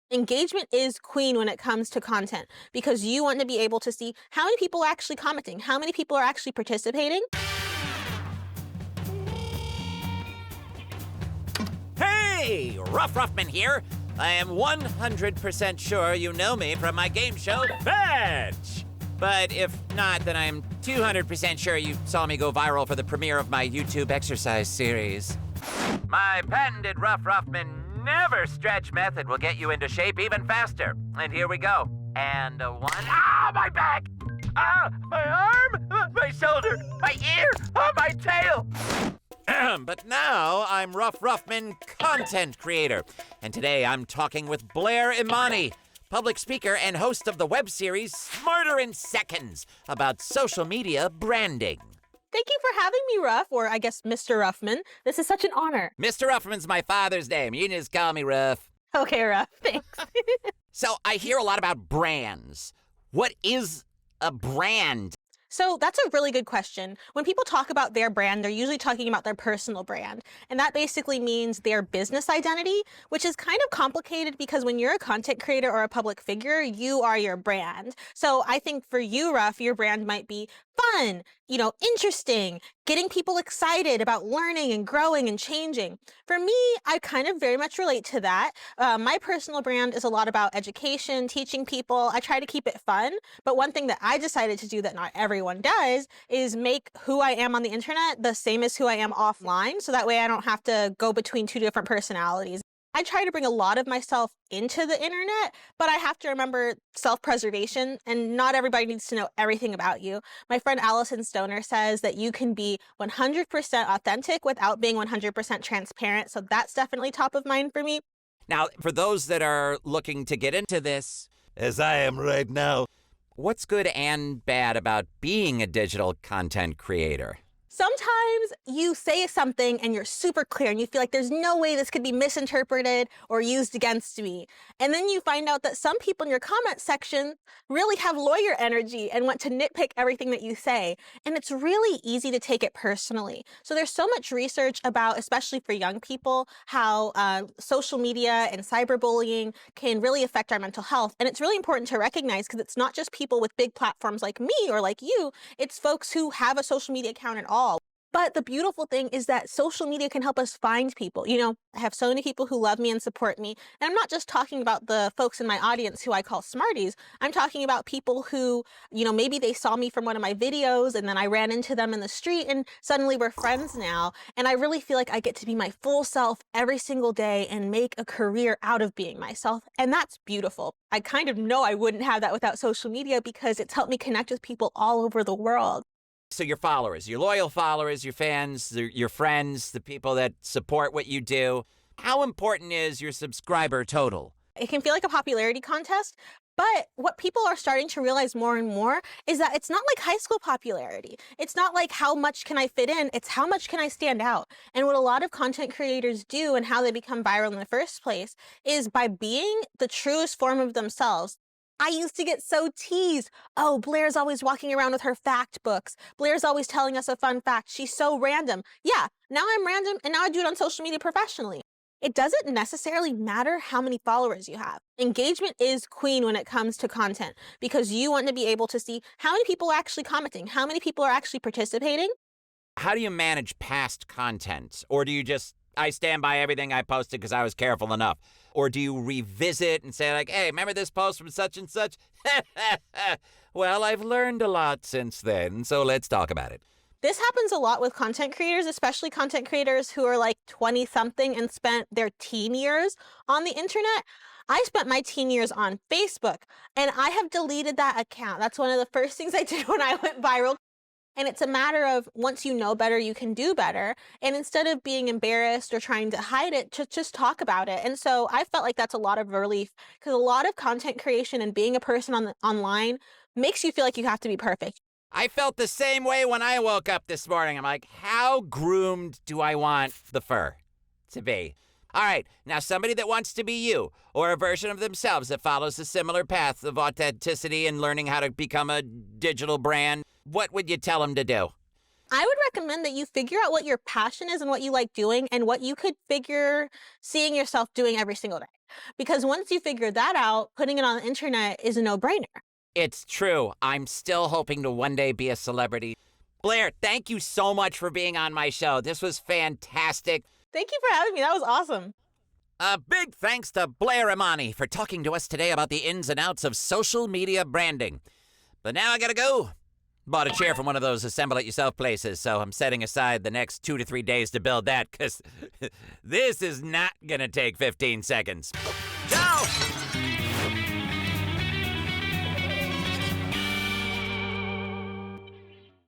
Engagement is queen when it comes to content because you want to be able to see how many people are actually commenting, how many people are actually participating. Hey, Ruff Ruffman here. I am 100% sure you know me from my game show, Fetch. But if not, then I'm 200% sure you saw me go viral for the premiere of my YouTube exercise series. My patented Ruff Ruffman never stretch method will get you into shape even faster. And here we go. And a one. Ah, my back! Ah, my arm! My shoulder! My ear! Oh, my tail! But now I'm Ruff Ruffman content creator. And today I'm talking with Blair Imani, public speaker and host of the web series Smarter in Seconds about social media branding. Thank you for having me, Ruff, or I guess Mr. Ruffman. This is such an honor. Mr. Ruffman's my father's name. You can just call me Ruff. Okay, Ruff, thanks. So I hear a lot about brands. What is a brand? So that's a really good question. When people talk about their brand, they're usually talking about their personal brand. And that basically means their business identity, which is kind of complicated because when you're a content creator or a public figure, you are your brand. So I think for you, Ruff, your brand might be fun, interesting, getting people excited about learning and growing and changing. For me, I kind of very much relate to that. My personal brand is a lot about education, teaching people. I try to keep it fun. But one thing that I decided to do that not everyone does is make who I am on the internet the same as who I am offline. So that way I don't have to go between two different personalities. I try to bring a lot of myself into the internet, but I have to remember self-preservation, and not everybody needs to know everything about you. My friend Allison Stoner says that you can be 100% authentic without being 100% transparent, so that's definitely top of mind for me. Now, for those that are looking to get into this, as I am right now, what's good and bad about being a digital content creator? Sometimes you say something and you're super clear and you feel like there's no way this could be misinterpreted or used against me. And then you find out that some people in your comment section really have lawyer energy and want to nitpick everything that you say. And it's really easy to take it personally. So there's so much research about, especially for young people, how social media and cyberbullying can really affect our mental health. And it's really important to recognize because it's not just people with big platforms like me or like you, it's folks who have a social media account at all. But the beautiful thing is that social media can help us find people. I have so many people who love me and support me. And I'm not just talking about the folks in my audience who I call smarties. I'm talking about people who, maybe they saw me from one of my videos and then I ran into them in the street and suddenly we're friends now. And I really feel like I get to be my full self every single day and make a career out of being myself. And that's beautiful. I kind of know I wouldn't have that without social media because it's helped me connect with people all over the world. So your followers, your loyal followers, your fans, your friends, the people that support what you do, how important is your subscriber total? It can feel like a popularity contest, but what people are starting to realize more and more is that it's not like high school popularity. It's not like how much can I fit in, it's how much can I stand out. And what a lot of content creators do and how they become viral in the first place is by being the truest form of themselves. I used to get so teased. Oh, Blair's always walking around with her fact books. Blair's always telling us a fun fact. She's so random. Yeah, now I'm random and now I do it on social media professionally. It doesn't necessarily matter how many followers you have. Engagement is queen when it comes to content because you want to be able to see how many people are actually commenting, how many people are actually participating. How do you manage past content? Or do you just, I stand by everything I posted because I was careful enough? Or do you revisit and say like, hey, remember this post from such and such? Well, I've learned a lot since then, so let's talk about it. This happens a lot with content creators, especially content creators who are like 20-something and spent their teen years on the internet. I spent my teen years on Facebook, and I have deleted that account. That's one of the first things I did when I went viral. And it's a matter of once you know better, you can do better. And instead of being embarrassed or trying to hide it, just talk about it. And so I felt like that's a lot of relief because a lot of content creation and being a person online makes you feel like you have to be perfect. I felt the same way when I woke up this morning. I'm like, how groomed do I want the fur to be? All right, now somebody that wants to be you or a version of themselves that follows a similar path of authenticity and learning how to become a digital brand, what would you tell them to do? I would recommend that you figure out what your passion is and what you like doing and what you could figure seeing yourself doing every single day. Because once you figure that out, putting it on the internet is a no-brainer. It's true. I'm still hoping to one day be a celebrity. Blair, thank you so much for being on my show. This was fantastic. Thank you for having me. That was awesome. A big thanks to Blair Imani for talking to us today about the ins and outs of social media branding. But now I gotta go. Bought a chair from one of those assemble-it-yourself places, so I'm setting aside the next 2 to 3 days to build that, because this is not gonna take 15 seconds. Ciao!